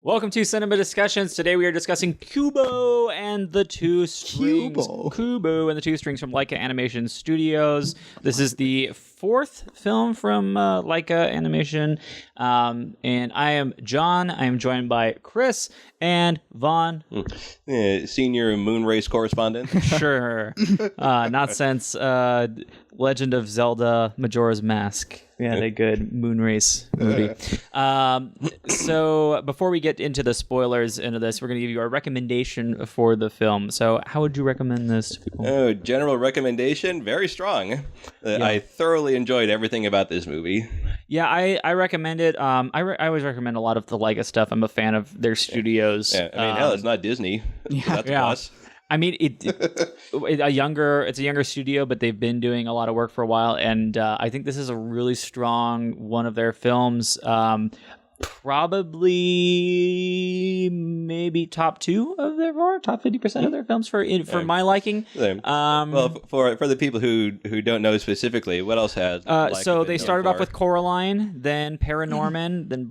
Welcome to Cinema Discussions. Today we are discussing Kubo and the Two Strings. Kubo and the Two Strings from Laika Animation Studios. This is the fourth film from Laika Animation. And I am John. I am joined by Chris and Vaughan. Senior Moonrace correspondent. Sure. Not since Legend of Zelda Majora's Mask. We had a good Moonrace movie. So before we get into the spoilers into this, we're going to give you our recommendation for the film. So how would you recommend this to people? General recommendation, very strong. I thoroughly enjoyed everything about this movie. Yeah, I recommend it. I always recommend a lot of the Laika stuff. I'm a fan of their studios. Yeah, I mean, hell, it's not Disney. Yeah. So that's a plus. I mean, it's a younger studio, but they've been doing a lot of work for a while, and I think this is a really strong one of their films. Probably maybe top 2 of their top 50% of their films for my liking. Well, for the people who don't know specifically, what else has? So they started off with Coraline, then Paranorman, then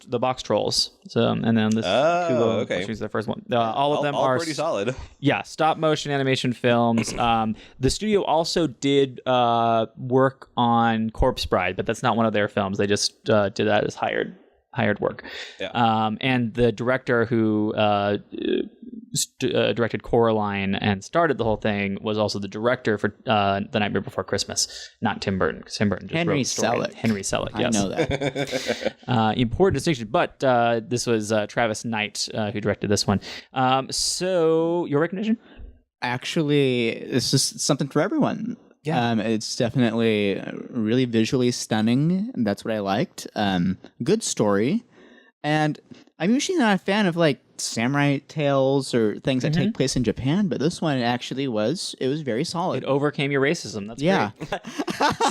the Box Trolls. So and then this Kubo, which is the first one. All of them are pretty solid. Yeah, stop motion animation films. The studio also did work on Corpse Bride, but that's not one of their films. They just did that as hired work. Yeah. And the director who directed Coraline and started the whole thing was also the director for The Nightmare Before Christmas, not Tim Burton, because Tim Burton just Henry wrote the story. Selick. Henry Selick, yes. I know that. Important distinction, but this was Travis Knight who directed this one. So, your recognition? Actually, it's just something for everyone. Yeah. It's definitely really visually stunning. And that's what I liked. Good story. And I'm usually not a fan of like samurai tales or things that take place in Japan, but this one actually was very solid. It overcame your racism. That's great.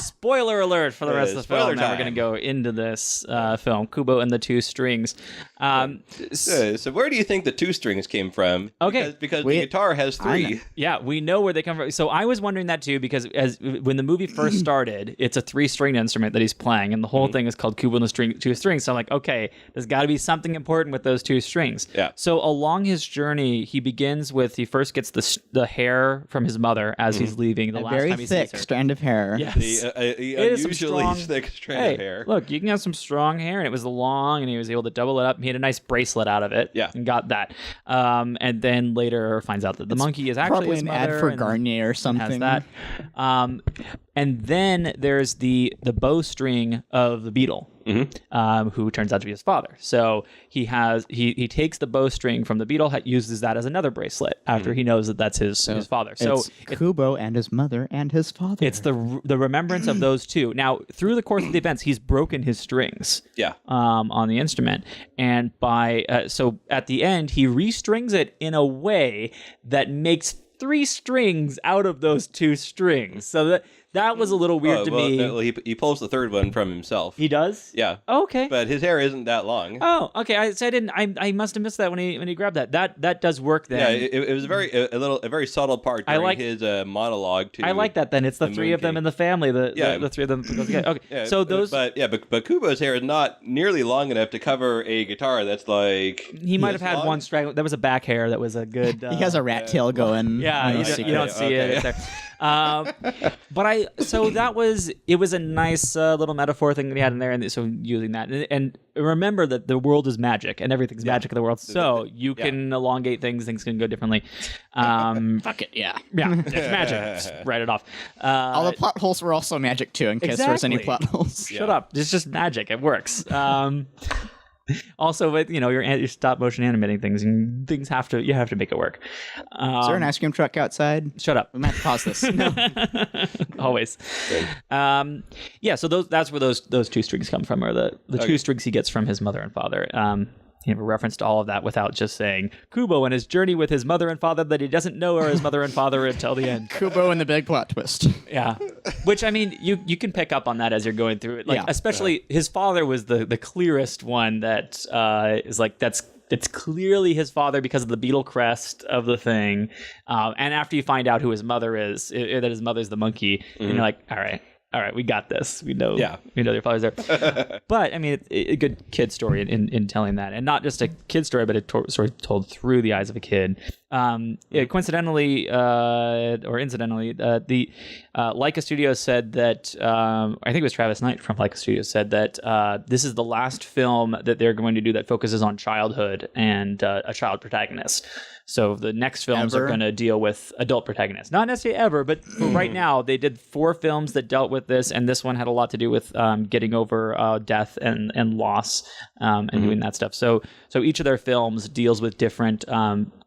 Spoiler alert for the rest of the film. Now we're going to go into this film, Kubo and the Two Strings. So where do you think the two strings came from? Okay. Because the guitar has 3. Yeah, we know where they come from. So I was wondering that too, because when the movie first started, it's a 3-string instrument that he's playing, and the whole thing is called Kubo and the Two Strings. So I'm like, okay, there's got to be something important with those 2 strings. Yeah. So along his journey, he begins with, he first gets the hair from his mother as he's leaving. The last very time he sees her. thick strand of hair. Yes. The unusually thick strand of hair. Look, you can have some strong hair, and it was long, and he was able to double it up. He had a nice bracelet out of it. Yeah. And got that. And then later finds out that the monkey is actually probably his an mother. ad for Garnier or something. Has that. And then there's the bowstring of the beetle. Who turns out to be his father. So he takes the bowstring from the beetle, uses that as another bracelet after he knows that that's his father. So it's Kubo and his mother and his father. It's the remembrance of those two. Now, through the course of the events, he's broken his strings. Yeah. On the instrument, and so at the end, he restrings it in a way that makes 3 strings out of those 2 strings. So that was a little weird to me. No, he pulls the 3rd one from himself. He does? Yeah. Oh, okay. But his hair isn't that long. Oh, okay. I must have missed that when he grabbed that. That does work then. Yeah, it was a very subtle part during his monologue too. I like that then. It's the 3 of them in the family. The 3 of them. Okay. Yeah, so those. But Kubo's hair is not nearly long enough to cover a guitar that's like. He might have had one straggle. There was a back hair that was a good. He has a rat tail going. Yeah, you don't see it. It's there. It was a nice little metaphor thing that he had in there, and so using that, and remember that the world is magic, and everything's magic in the world, so you can elongate things can go differently. Fuck it, yeah. It's magic. Just write it off. All the plot holes were also magic too, in case there was any plot holes. Shut up. It's just magic. It works. Also, with your stop motion animating things, and things have to make it work. Is there an ice cream truck outside? Shut up. We might have to pause this. No. Always. So that's where those 2 strings come from, or the 2 strings he gets from his mother and father. He never referenced all of that without just saying Kubo and his journey with his mother and father that he doesn't know are his mother and father until the end. Kubo and the big plot twist. Yeah. Which, I mean, you can pick up on that as you're going through it. Especially his father was the clearest one that is like, it's clearly his father because of the beetle crest of the thing. And after you find out who his mother is, that his mother's the monkey, and you're like, all right, all right, we got this. We know their father's there. But I mean, it's a good kid story in telling that, and not just a kid story, but a story told through the eyes of a kid. Coincidentally, or incidentally, the Leica Studios said that I think it was Travis Knight from Leica Studios said that this is the last film that they're going to do that focuses on childhood and a child protagonist. So the next films are going to deal with adult protagonists. Not necessarily ever, but for right now, they did 4 films that dealt with this, and this one had a lot to do with getting over death and loss and doing that stuff. So each of their films deals with different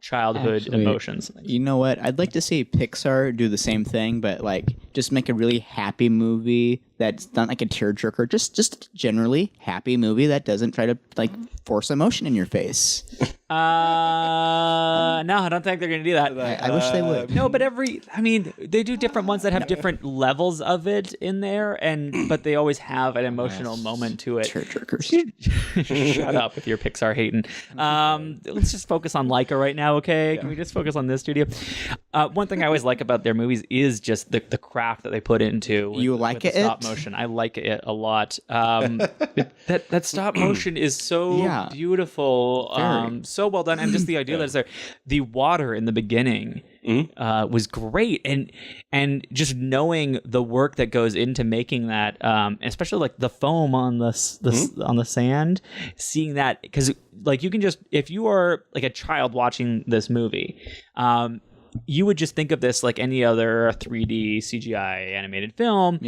childhood emotions. You know what? I'd like to see Pixar do the same thing, but like just make a really happy movie that's not like a tearjerker. Just generally happy movie that doesn't try to like force emotion in your face. No, I don't think they're going to do that. I wish they would. No, but they do different ones that have different levels of it in there, but they always have an emotional moment to it. Tearjerkers. Shut up with your Pixar hating. Let's just focus on Leica right now, okay? Can we just focus on this studio? One thing I always like about their movies is just the craft that they put into with the stop motion. I like it a lot. That stop motion is so beautiful, so well done, and just the idea that it's there. The water in the beginning was great, and just knowing the work that goes into making that, especially like the foam on the sand, seeing that, because like you can just, if you are like a child watching this movie, you would just think of this like any other 3D CGI animated film,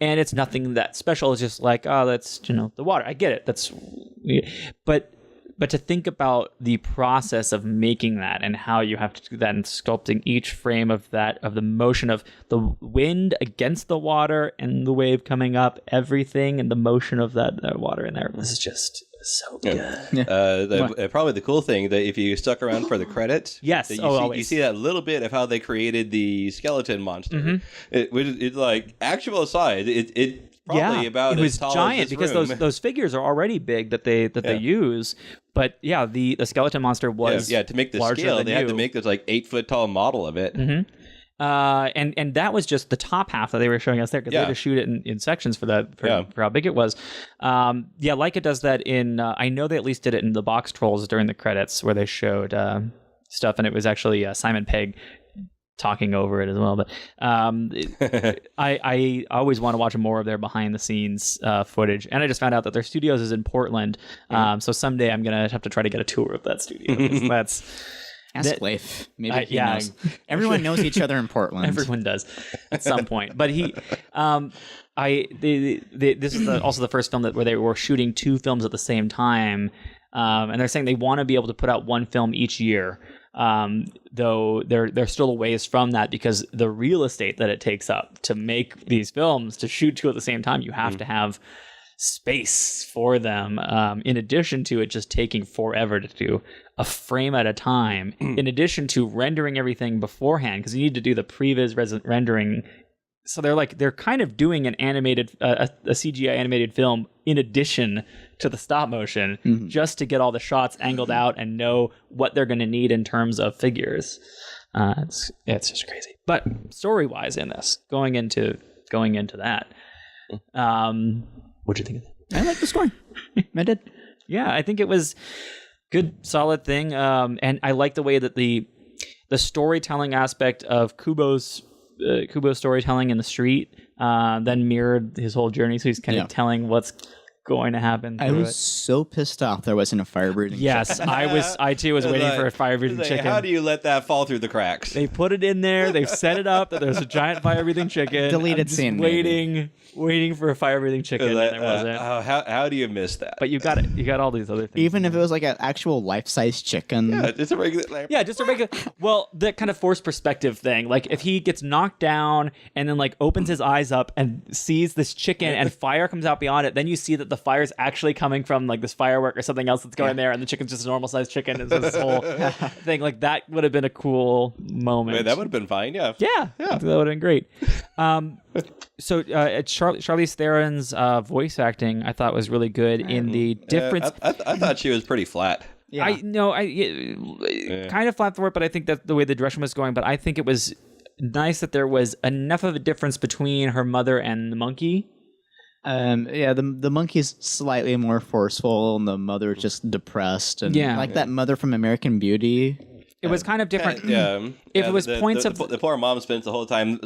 and it's nothing that special. It's just like, oh, that's the water. I get it. But to think about the process of making that and how you have to do that and sculpting each frame of the motion of the wind against the water and the wave coming up, everything and the motion of that water in there was just so good. Probably the cool thing that if you stuck around for the credits, you see that little bit of how they created the skeleton monster. It's like, actual size, it probably about it was as tall giant as this because room. those figures are already big that they use. But the skeleton monster was to make the scale they had to make this like 8-foot tall model of it. And that was just the top half that they were showing us there, because they had to shoot it in sections for how big it was. Leica does that in I know they at least did it in the box trolls during the credits where they showed stuff, and it was actually Simon Pegg talking over it as well. But I always want to watch more of their behind the scenes footage, and I just found out that their studios is in Portland. So someday I'm gonna have to try to get a tour of that studio. Ask Leif. Maybe he knows. Everyone knows each other in Portland. Everyone does at some point. But this is also the first film where they were shooting 2 films at the same time, and they're saying they want to be able to put out 1 film each year. Though they're still a ways from that, because the real estate that it takes up to make these films, to shoot 2 at the same time, you have to have space for them, in addition to it just taking forever to do a frame at a time, in addition to rendering everything beforehand, because you need to do the previs rendering. So they're kind of doing an animated a CGI animated film in addition to the stop motion, just to get all the shots angled out and know what they're going to need in terms of figures. It's just crazy. But story wise, in this going into that, what'd you think of that? I like the story. I did. Yeah, I think it was good, solid thing. And I like the way that the storytelling aspect of Kubo's storytelling in the street then mirrored his whole journey. So he's kind of telling what's going to happen. I was so pissed off there wasn't a fire breathing chicken. I too was waiting for a fire breathing chicken. How do you let that fall through the cracks? They put it in there. They've set it up that there's a giant fire breathing chicken. Deleted scene. Waiting for a fire breathing chicken, and there wasn't. How do you miss that? But you got it. You got all these other things. Even if it was like an actual life-size chicken. Yeah, just a regular. Just a regular. Well, that kind of forced perspective thing. Like if he gets knocked down and then like opens his eyes up and sees this chicken and fire comes out beyond it, then you see that the fire's actually coming from like this firework or something else that's going there, and the chicken's just a normal sized chicken. It's this whole thing. Like that would have been a cool moment. Wait, that would have been fine. Yeah, that would have been great. So Charlize Theron's voice acting, I thought, was really good in the difference. I thought she was pretty flat. Yeah. Kind of flat for it, but I think that the way the direction was going, but I think it was nice that there was enough of a difference between her mother and the monkey. The monkey's slightly more forceful, and the mother's just depressed, and like that mother from American Beauty. It was kind of different. If it was points of the poor mom spends the whole time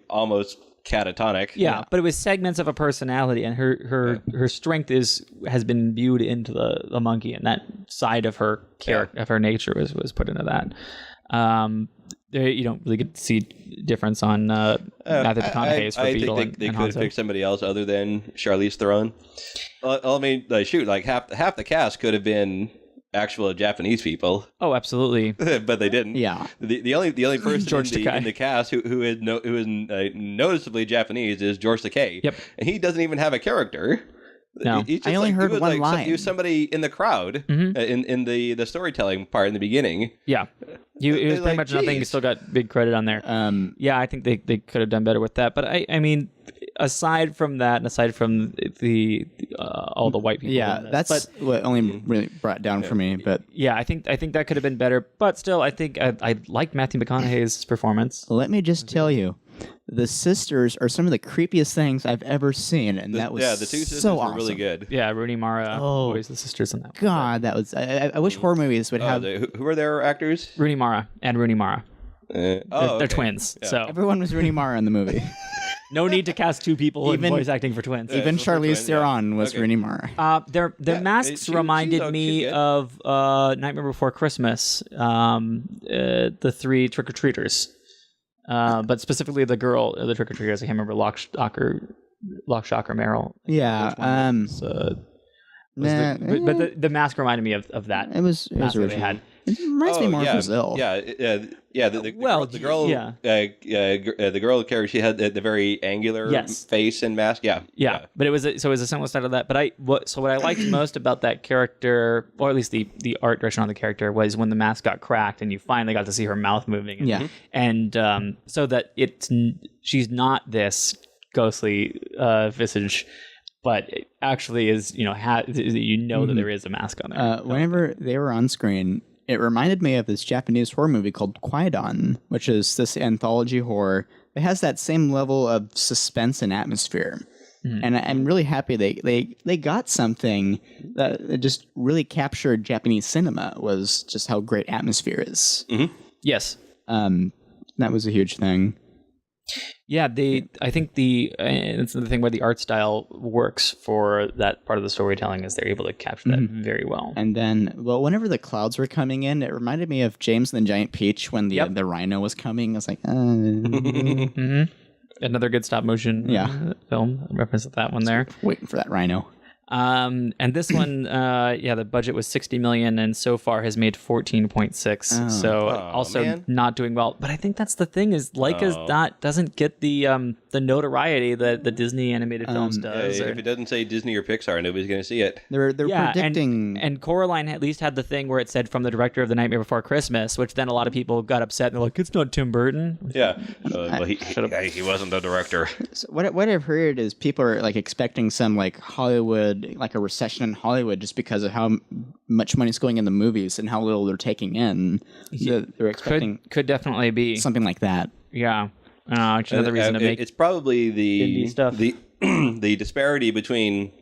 almost catatonic. Yeah, but it was segments of a personality, and her strength has been viewed into the monkey, and that side of her character of her nature was put into that. You don't really get to see difference on Matthew McConaughey's for Beetle. I think they could have picked somebody else other than Charlize Theron. I mean, like half the cast could have been actual Japanese people. Oh, absolutely. But they didn't. Yeah. The only person in the cast who is noticeably Japanese is George Takei. Yep. And he doesn't even have a character. No, I only heard one line. He was somebody in the crowd in the storytelling part in the beginning. Yeah, he was pretty much nothing. He still got big credit on there. Yeah, I think they could have done better with that. But I mean, aside from that, and aside from the all the white people, that's what only really brought down for me. But yeah, I think that could have been better. But still, I think I liked Matthew McConaughey's performance. Let me just tell you. The sisters are some of the creepiest things I've ever seen, and that was the two sisters so were awesome. really good. Yeah, Rooney Mara, always the sisters in that. God, that was. I wish horror movies would have. Who are their actors? Rooney Mara and Rooney Mara. They're twins. Yeah. So everyone was Rooney Mara in the movie. No need to cast two people in voice acting for twins. Even Charlize Theron was Rooney Mara. Their masks reminded me of Nightmare Before Christmas. The three trick-or-treaters. But specifically the girl, the trick-or-treaters, I can't remember, Lock, Shock, or Meryl. Yeah. But the mask reminded me of that. It was original. They had. It reminds me more of Brazil. The girl character, she had the very angular face and mask. Yeah. But it was a similar style of that. But what I liked most about that character, or at least the art direction on the character, was when the mask got cracked and you finally got to see her mouth moving. And so that she's not this ghostly visage. But it actually is, that there is a mask on there. Whenever they were on screen, it reminded me of this Japanese horror movie called Kwaidan, which is this anthology horror. It has that same level of suspense and atmosphere. And I'm really happy they got something that just really captured Japanese cinema, was just how great atmosphere is. Yes. That was a huge thing. Yeah, I think it's the thing where the art style works for that part of the storytelling, is they're able to capture that very well. And then, whenever the clouds were coming in, it reminded me of James and the Giant Peach when the rhino was coming. I was like, Another good stop motion film reference to that one there. Waiting for that rhino. And this one, the budget was $60 million, and so far has made 14.6. Not doing well. But I think that's the thing, is Leica's doesn't get the notoriety that the Disney animated films does. If it doesn't say Disney or Pixar, nobody's going to see it. They're predicting. And Coraline at least had the thing where it said from the director of The Nightmare Before Christmas, which then a lot of people got upset and they're like, it's not Tim Burton. Yeah, he wasn't the director. So what I've heard is people are like expecting some like Hollywood, like a recession in Hollywood, just because of how much money's going in the movies and how little they're taking in. So they're expecting could definitely be something like that. Yeah, another reason to make it's probably indie stuff. the disparity between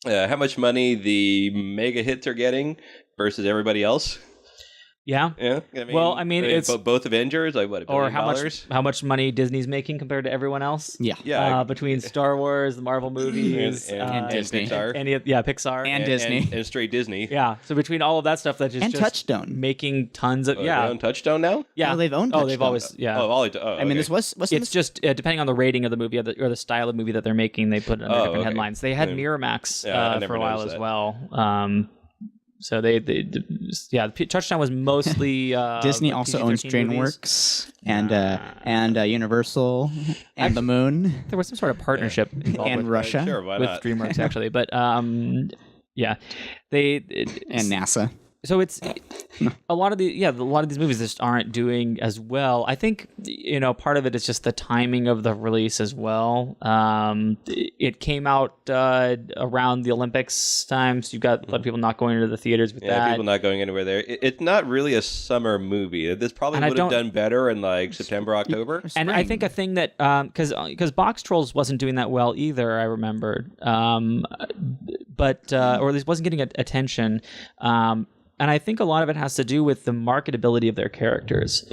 how much money the mega hits are getting versus everybody else. Yeah. It's both Avengers, like what, $1 billion? Or how much money Disney's making compared to everyone else. Yeah. Between Star Wars, the Marvel movies, and Disney, Pixar, Pixar, and Disney, and straight Disney. Yeah. So between all of that stuff, that just Touchstone making tons of They own Touchstone now. Yeah. they've owned. Touchstone. They've always I mean, this was. It's just depending on the rating of the movie or the style of movie that they're making, they put it under different headlines. They had Miramax for a while as well. So Touchdown was mostly Disney also owns DreamWorks and Universal and the Moon. There was some sort of partnership involved and with Russia why with not? DreamWorks actually, but and NASA. So it's a lot of these movies just aren't doing as well. I think part of it is just the timing of the release as well. It came out around the Olympics time, so you've got a lot of people not going into the theaters with that. Yeah, people not going anywhere there. It's not really a summer movie. This probably would have done better in like September, October. And I think a thing that because Box Trolls wasn't doing that well either, I remembered, but or at least wasn't getting attention. And I think a lot of it has to do with the marketability of their characters.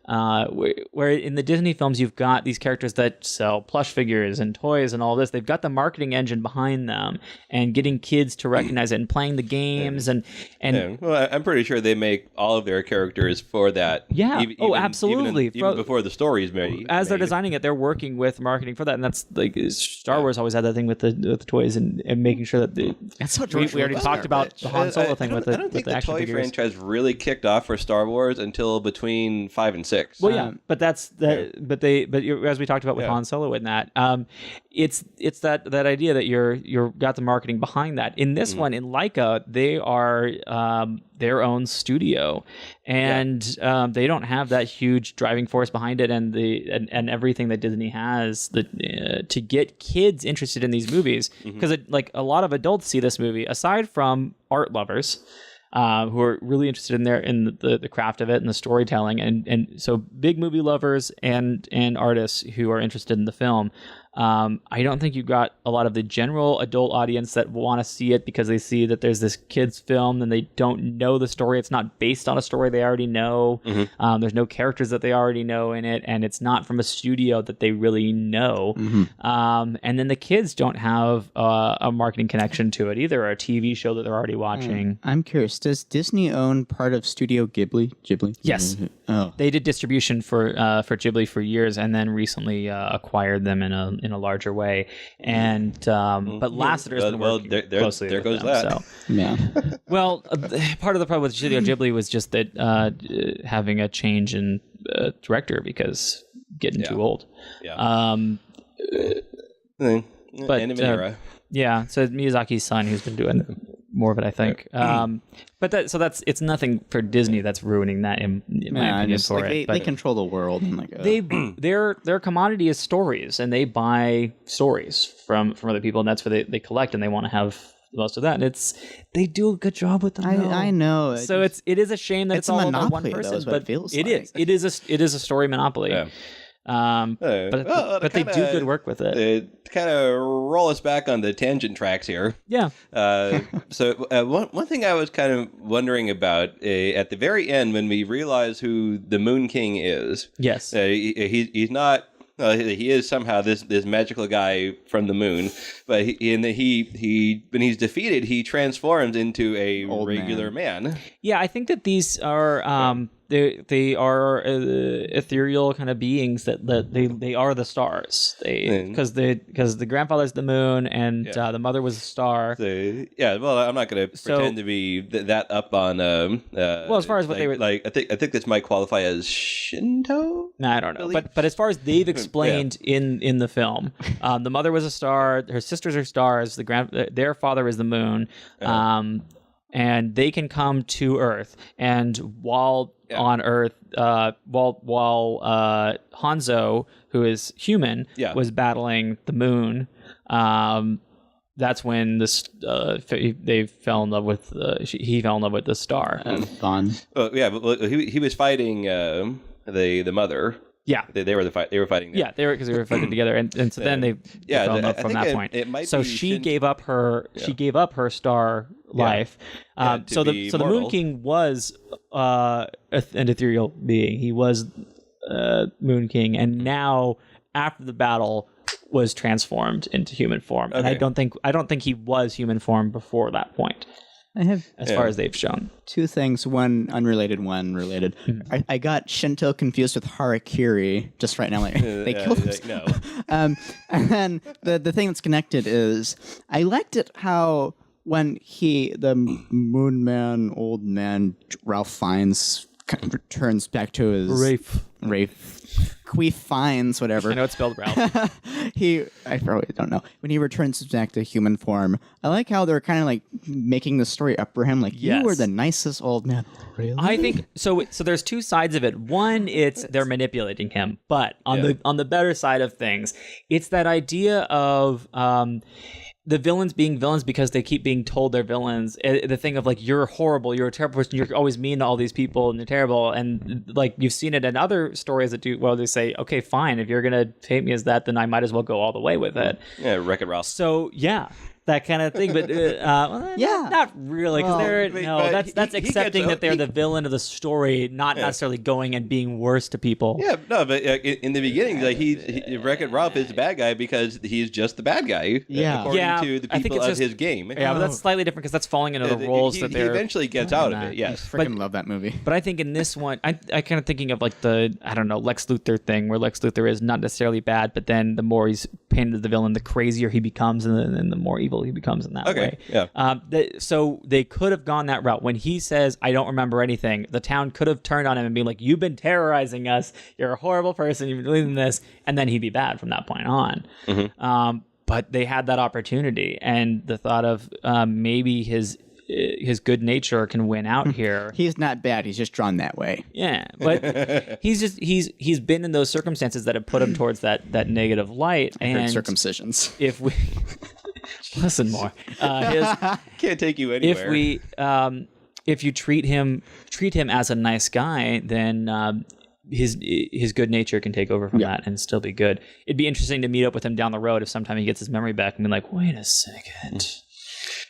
Where in the Disney films, you've got these characters that sell plush figures and toys and all this. They've got the marketing engine behind them and getting kids to recognize it and playing the games. Well, I'm pretty sure they make all of their characters for that. Yeah. Absolutely. Even before the story is made. As they're designing it, they're working with marketing for that. And that's like Star Wars always had that thing with the toys and making sure that that's what we already talked about the Han Solo thing with the action figures. Franchise really kicked off for Star Wars until between 5 and 6. Well, yeah, but that's but as we talked about with Han Solo and that, it's that idea that you're got the marketing behind that. In this one, in Laika, they are their own studio, and they don't have that huge driving force behind it, and everything that Disney has to get kids interested in these movies, because like a lot of adults see this movie aside from art lovers. Who are really interested in the craft of it and the storytelling, and so big movie lovers and artists who are interested in the film. I don't think you've got a lot of the general adult audience that want to see it because they see that there's this kids film and they don't know the story. It's not based on a story they already know. There's no characters that they already know in it, and it's not from a studio that they really know. And then the kids don't have a marketing connection to it either, or a TV show that they're already watching. I'm curious, does Disney own part of Studio Ghibli? Yes. Oh. They did distribution for Ghibli for years, and then recently acquired them in a larger way. And but Lasseter's been working closely there with goes them. that. So. Yeah. Well, part of the problem with Studio Ghibli was just that having a change in director because getting too old. But end of an era. Yeah, so Miyazaki's son, who's been doing more of it, I think. But it's nothing for Disney that's ruining that in my opinion for it. They control the world. And their commodity is stories, and they buy stories from other people, and that's what they collect, and they want to have most of that. And they do a good job with them. I know. So it is a shame that it's all about one person, but it is a story monopoly. Yeah. But they do good work with it. To kind of roll us back on the tangent tracks here. Yeah. So one thing I was kind of wondering about at the very end when we realize who the Moon King is. Yes. He's not. He is somehow this magical guy from the moon, but when he's defeated, he transforms into a regular man. Yeah, I think that these are they are ethereal kind of beings that they are the stars. Because the grandfather's the moon and the mother was a star. Well, I'm not going to pretend to be that up on. Well, as far as what they were like, I think this might qualify as Shinto. No, I don't know, but as far as they've explained in the film, the mother was a star, her sisters are stars, their father is the moon, and they can come to Earth, and while on Earth, while Hanzo, who is human, was battling the moon, that's when they fell in love with he fell in love with the star. Vaughan. But he was fighting the mother. Yeah, they were fighting. Yeah, they were fighting together, and so then they fell in love from that point. So she gave up her star life. So the Moon King was an ethereal being. He was Moon King, and now after the battle was transformed into human form. And I don't think he was human form before that point. I have, as far as they've shown, two things. One unrelated, one related. I got Shinto confused with Harakiri just right now. Like they killed him. No. And then the thing that's connected is I liked it how when the Moon Man, old man Ralph Fiennes, kind of returns back to his Queef Fiennes, whatever. I know it's spelled Ralph. I probably don't know. When he returns back to human form, I like how they're kind of like making the story up for him. Like, you were the nicest old man. Really? I think so. So there's two sides of it. One, it's they're manipulating him, but on the better side of things, it's that idea of the villains being villains because they keep being told they're villains. The thing of like, you're horrible, you're a terrible person, you're always mean to all these people, and you're terrible. And like you've seen it in other stories that do well. They say, okay, fine, if you're gonna hate me as that, then I might as well go all the way with it. Yeah, Wreck-It Ralph. So yeah. That kind of thing, but not really, because that's accepting that they're the villain of the story, not necessarily going and being worse to people. Yeah, no, but in the beginning, like Wreck-It Ralph is the bad guy because he's just the bad guy, according to the people of his game. Yeah, but that's slightly different because that's falling into the roles that they're. He eventually gets out of it. Yes, I freaking love that movie. But I think in this one, I kind of thinking of like the Lex Luthor thing, where Lex Luthor is not necessarily bad, but then the more he's painted as the villain, the crazier he becomes, and then the more evil he becomes in that way. Yeah. So they could have gone that route. When he says, I don't remember anything, the town could have turned on him and been like, you've been terrorizing us. You're a horrible person. You've been doing this. And then he'd be bad from that point on. Mm-hmm. But they had that opportunity. And the thought of maybe his good nature can win out here. He's not bad. He's just drawn that way. Yeah, but he's been in those circumstances that have put him towards that negative light. And circumcisions. If we listen more, can't take you anywhere. If you treat him as a nice guy, then his good nature can take over from that and still be good. It'd be interesting to meet up with him down the road if sometime he gets his memory back and be like, wait a second.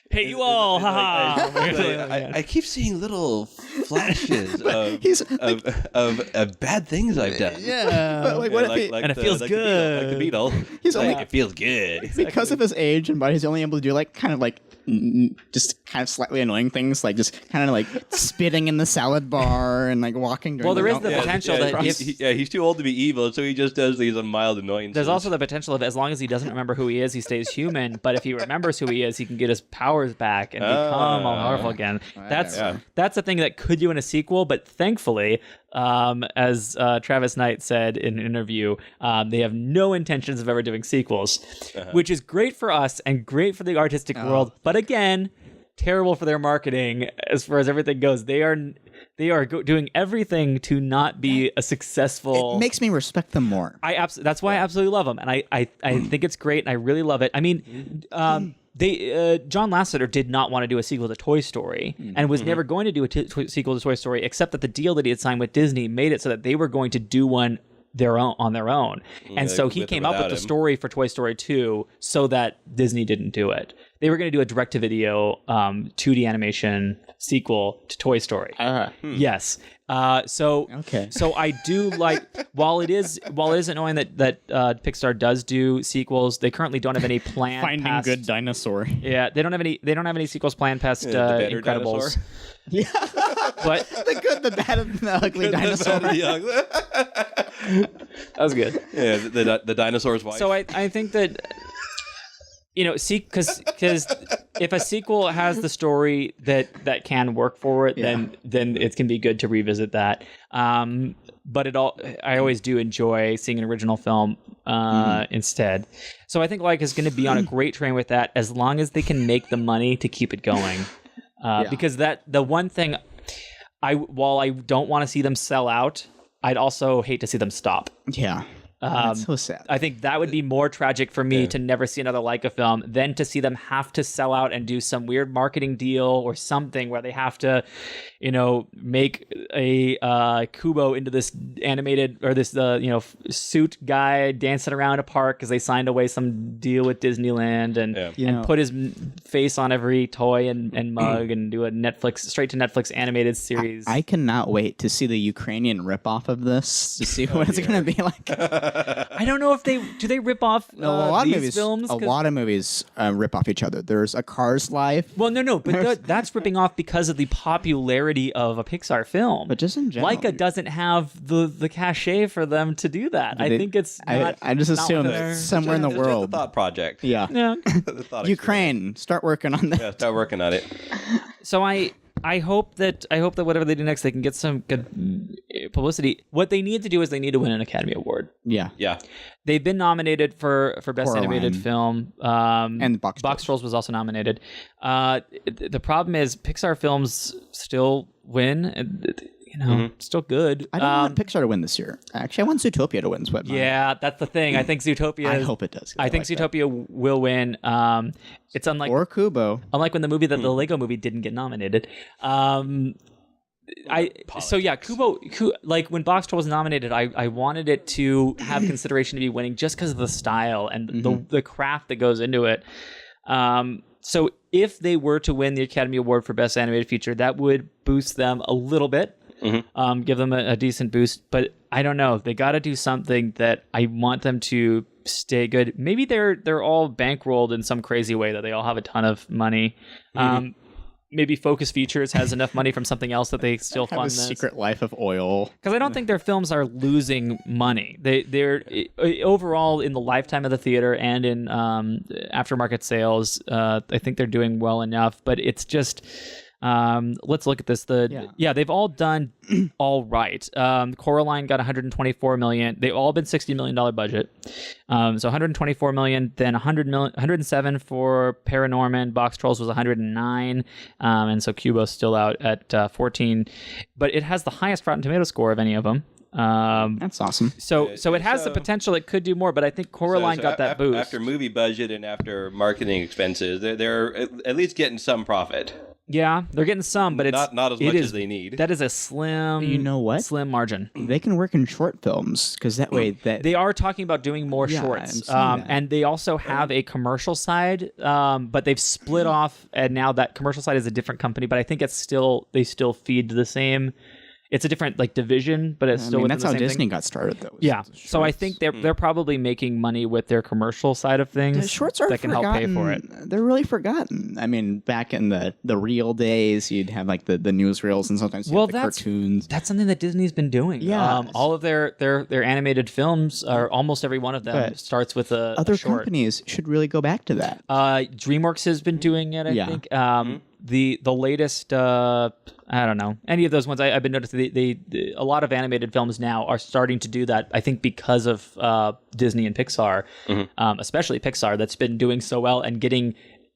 Hey, you all! Haha! I keep seeing little flashes of bad things I've done. Yeah, but like, what if and it feels good? Like the beetle. He's only it feels good because of his age and body. He's only able to do like kind of like just kind of slightly annoying things, like just kind of like spitting in the salad bar and like walking. Well, there is the potential that he's too old to be evil, so he just does these mild annoyances. There's also the potential of as long as he doesn't remember who he is, he stays human. But if he remembers who he is, he can get his powers back and become all powerful again. That's a thing that could do in a sequel, but thankfully, as Travis Knight said in an interview, they have no intentions of ever doing sequels, which is great for us and great for the artistic world. But again, terrible for their marketing as far as everything goes. They are doing everything to not be a successful. It makes me respect them more. That's why I absolutely love them, and I think it's great, and I really love it. I mean, John Lasseter did not want to do a sequel to Toy Story, and was never going to do a sequel to Toy Story, except that the deal that he had signed with Disney made it so that they were going to do one on their own. And so he came up with the story for Toy Story 2 so that Disney didn't do it. They were going to do a direct-to-video 2D animation sequel to Toy Story. Yes. So I do like, while it is annoying that Pixar does do sequels, they currently don't have any planned Finding Good Dinosaur. Yeah, they don't have any sequels planned past Incredibles. Dinosaur. Yeah. But the good, the bad, and the ugly dinosaur. That was good. Yeah, the dinosaur's wife. So I think that, because if a sequel has the story that can work for it, then it can be good to revisit that. But I always do enjoy seeing an original film instead. So I think Leica's going to be on a great train with that as long as they can make the money to keep it going. Because the one thing, while I don't want to see them sell out, I'd also hate to see them stop. Yeah. That's so sad. I think that would be more tragic for me to never see another Leica film than to see them have to sell out and do some weird marketing deal or something where they have to, make a Kubo into this animated or this suit guy dancing around a park because they signed away some deal with Disneyland and put his face on every toy and mug and do a straight to Netflix animated series. I cannot wait to see the Ukrainian ripoff of this to see what it's going to be like. I don't know if they rip off a lot these of movies, films. A lot of movies rip off each other. There's A Cars Life. Well, no, but that's ripping off because of the popularity of a Pixar film. But just in general, Leica doesn't have the cachet for them to do that. I think it's not. I just assume it's somewhere in the world. It's a thought project. Yeah. Ukraine, start working on that. Yeah, start working on it. So I I hope that whatever they do next, they can get some good publicity. What they need to do is they need to win an Academy Award. Yeah. They've been nominated for Best Animated Film, and Box Trolls was also nominated. The problem is Pixar films still win. Still good. I don't want Pixar to win this year. Actually, I want Zootopia to win. Yeah, that's the thing. I think Zootopia. I hope it does. I think Zootopia will win. It's unlike or Kubo. Unlike when the Lego Movie didn't get nominated. Kubo. Like when Box Troll was nominated, I wanted it to have consideration to be winning just because of the style and the craft that goes into it. So if they were to win the Academy Award for Best Animated Feature, that would boost them a little bit. Give them a decent boost, but I don't know. They got to do something that I want them to stay good. Maybe they're all bankrolled in some crazy way that they all have a ton of money. Maybe Focus Features has enough money from something else that they still fund this. Secret Life of Oil. Because I don't think their films are losing money. They're overall in the lifetime of the theater and in aftermarket sales. I think they're doing well enough, but it's just. Let's look at this. They've all done all right. Coraline got $124 million. They've all been $60 million budget. So $124 million, then $107 for Paranorman. Box Trolls was $109, and so Kubo's still out at $14. But it has the highest Rotten Tomato score of any of them. That's awesome. So it has the potential. It could do more, but I think Coraline got that boost after movie budget and after marketing expenses. They're at least getting some profit. Yeah, they're getting some, but it's not as much as they need. That is a slim, slim margin. They can work in short films because that way they are talking about doing more shorts, and they also have a commercial side, but they've split off, and now that commercial side is a different company. But I think they still feed the same. It's a different division, but it's still. That's how Disney got started, though. Yeah, so I think they're probably making money with their commercial side of things. The shorts are that can help pay for it. They're really forgotten. I mean, back in the reel days, you'd have the newsreels and sometimes the cartoons. That's something that Disney's been doing. Yeah, all of their animated films are almost every one of them starts with a short. Companies should really go back to that. DreamWorks has been doing it. I think. The latest I don't know any of those ones I've been noticing a lot of animated films now are starting to do that. I think because of Disney and Pixar, especially Pixar, that's been doing so well and getting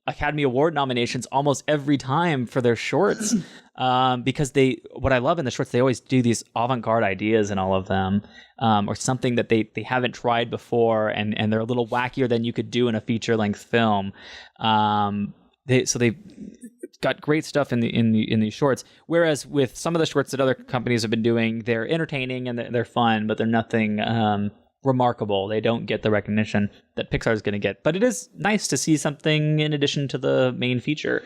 Academy Award nominations almost every time for their shorts. Because what I love in the shorts, they always do these avant-garde ideas in all of them, or something that they haven't tried before, and they're a little wackier than you could do in a feature-length film. They've got great stuff in these shorts. Whereas with some of the shorts that other companies have been doing, they're entertaining and they're fun, but they're nothing remarkable. They don't get the recognition that Pixar is going to get. But it is nice to see something in addition to the main feature.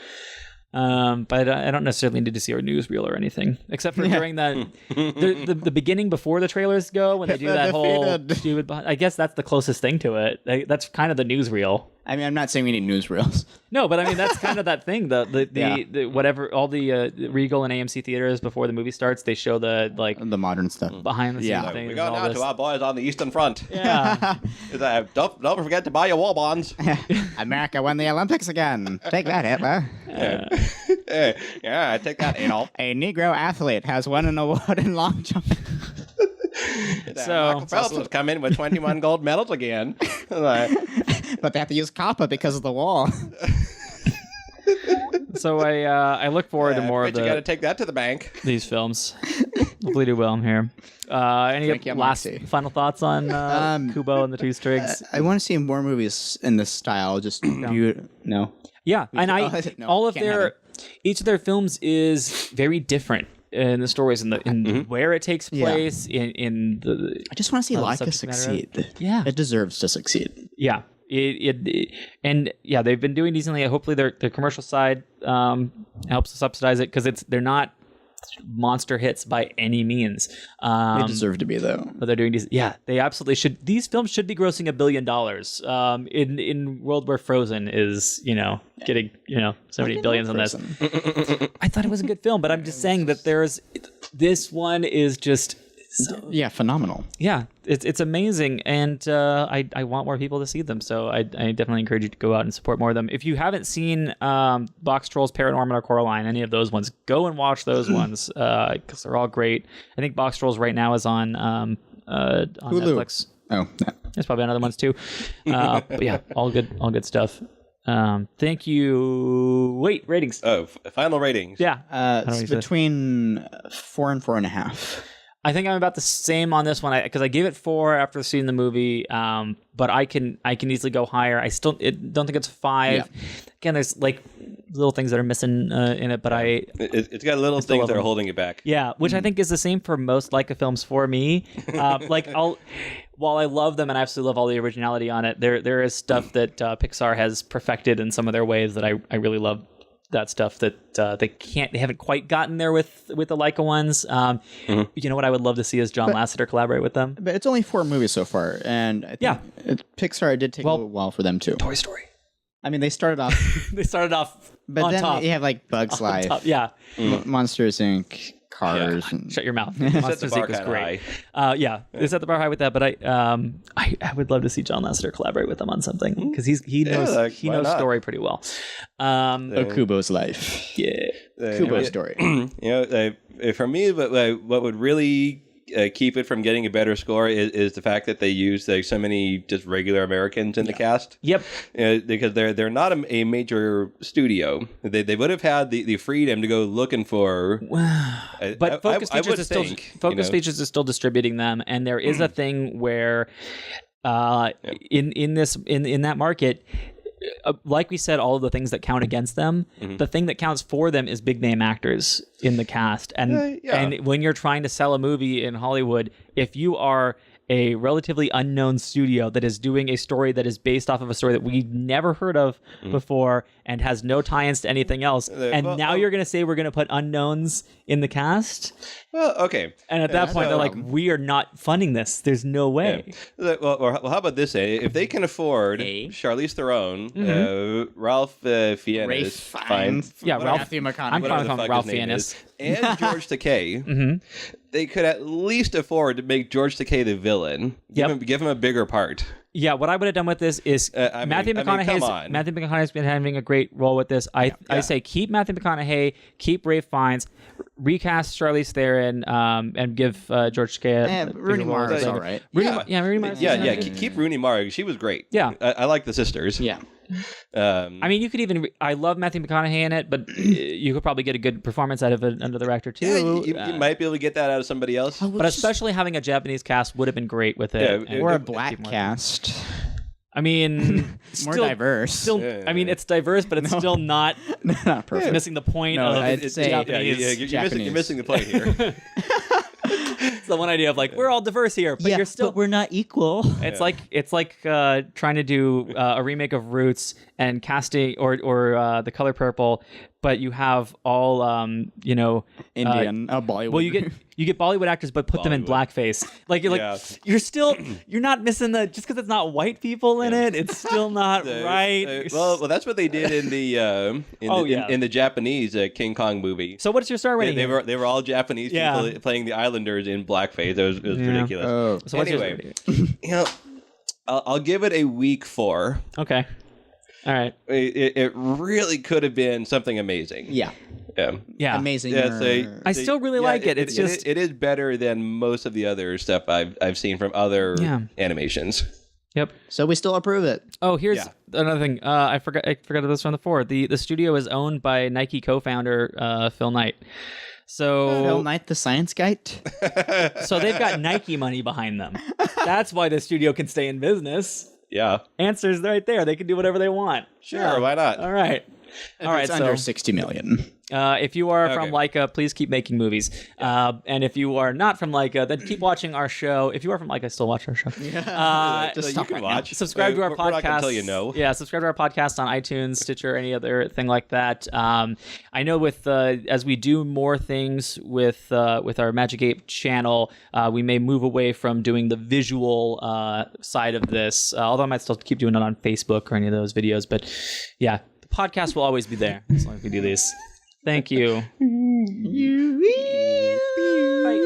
But I don't necessarily need to see our newsreel or anything, except for during that the beginning before the trailers go when they do that whole stupid. I guess that's the closest thing to it. That's kind of the newsreel. I mean, I'm not saying we need newsreels. No, but I mean that's kind of that thing. The whatever all the Regal and AMC theaters before the movie starts, they show the modern stuff behind the scenes things. We go now to our boys on the Eastern Front. Yeah. Don't forget to buy your war bonds. America won the Olympics again. Take that, Hitler. Yeah, take that, Adolf. A Negro athlete has won an award in long jump. So Michael Phelps has come in with 21 gold medals again. But they have to use copper because of the wall. So I look forward to more of the. You got to take that to the bank. These films. Hopefully do well here. Any last final thoughts on Kubo and the Two Strings? I want to see more movies in this style. Just no. Yeah, and each of their films is very different in the stories in where it takes place in the. I just want to see Laika succeed. Yeah, it deserves to succeed. Yeah. They've been doing decently. Hopefully their commercial side helps to subsidize it because they're not monster hits by any means. They deserve to be though. But they're doing decent. Yeah, they absolutely should. These films should be grossing $1 billion. In world where Frozen is getting so many billions on this. I thought it was a good film, but I'm just saying that this one is just So yeah, phenomenal. Yeah, it's amazing, and I want more people to see them. So I definitely encourage you to go out and support more of them. If you haven't seen Box Trolls, Paranorman, or Coraline, any of those ones, go and watch those ones because they're all great. I think Box Trolls right now is on Netflix. Oh, no. There's probably other ones too. But yeah, all good stuff. Thank you. Wait, ratings. Oh, final ratings. Yeah, it's between 4 and 4.5. I think I'm about the same on this one because I gave it 4 after seeing the movie. But I can easily go higher. I still don't think it's 5. Yeah. Again, there's like little things that are missing in it, but it's got little things that are holding it back. Yeah, which I think is the same for most Leica films for me. While I love them and I absolutely love all the originality on it, there is stuff that Pixar has perfected in some of their ways that I really love. That stuff that they haven't quite gotten there with the Leica ones. You know what I would love to see is John Lasseter collaborate with them. But it's only 4 movies so far, and I think Pixar did take a little while for them too. Toy Story. I mean, they started off. But on then top. You have like Bugs Life, Monsters Inc., Cars. Yeah. And... Shut your mouth. Monsters Inc. was great. They set the bar high with that, but I would love to see John Lasseter collaborate with them on something because he knows story pretty well. A Kubo's Life. Yeah. Kubo's story. For me, what would really keep it from getting a better score is the fact that they use so many just regular Americans in the cast. Yep. Because they're not a major studio. They would have had the freedom to go looking for. But Focus Features is still distributing them, and there is a thing where in that market. Like we said, all of the things that count against them, the thing that counts for them is big name actors in the cast. And when you're trying to sell a movie in Hollywood, if you are a relatively unknown studio that is doing a story that is based off of a story that we've never heard of before and has no tie-ins to anything else, you're going to say we're going to put unknowns in the cast? Well, okay. And at that point, they're like, we are not funding this. There's no way. Yeah. Well, how about this? If they can afford Charlize Theron, Ralph Fiennes, Matthew McConaughey. I'm fine with Ralph Fiennes. And George Takei, they could at least afford to make George Takei the villain. Give him a bigger part. Yeah, what I would have done with this is Matthew McConaughey's been having a great role with this. I say keep Matthew McConaughey, keep Ralph Fiennes, recast Charlize Theron, and give George Takei. Rooney Mara is all right. Rooney Mara. Keep Rooney Mara. She was great. Yeah, I like the sisters. Yeah. I mean, you could even. I love Matthew McConaughey in it, but you could probably get a good performance out of another actor too. Yeah, you might be able to get that out of somebody else. But especially having a Japanese cast would have been great with it. Or a black cast. I mean, more diverse. I mean, it's diverse, but it's still not perfect. It's missing the point of it's Japanese. You're missing the point here. It's the one idea of we're all diverse here, but you're still. But we're not equal. It's like trying to do a remake of Roots and casting or the Color Purple, but you have all Indian Bollywood. Well, you get Bollywood actors, but put them in blackface. You're not missing just because it's not white people in it. It's still not right. Well, that's what they did in the in the Japanese King Kong movie. So what's your star rating? They were all Japanese people playing the Islanders in blackface. It was ridiculous. Oh. So anyway, I'll give it a weak 4. Okay. All right. It really could have been something amazing. Yeah. Amazing. Yeah, I still really like it. It's just it is better than most of the other stuff I've seen from other animations. Yep. So we still approve it. Oh, here's another thing. I forgot this from the 4. The studio is owned by Nike co-founder Phil Knight. So Phil Knight, the science guy. So they've got Nike money behind them. That's why the studio can stay in business. Yeah. Answer's right there. They can do whatever they want. Sure, why not? All right. It's under $60 million. If you are from Leica, please keep making movies. And if you are not from Leica, then keep watching our show. If you are from Leica, still watch our show. Just you can watch. Subscribe to our podcast. We're not going to tell you no. Yeah, subscribe to our podcast on iTunes, Stitcher, any other thing like that. I know with as we do more things with our Magic Ape channel, we may move away from doing the visual side of this, although I might still keep doing it on Facebook or any of those videos. But yeah, the podcast will always be there as long as we do these. Thank you. You will. Bye.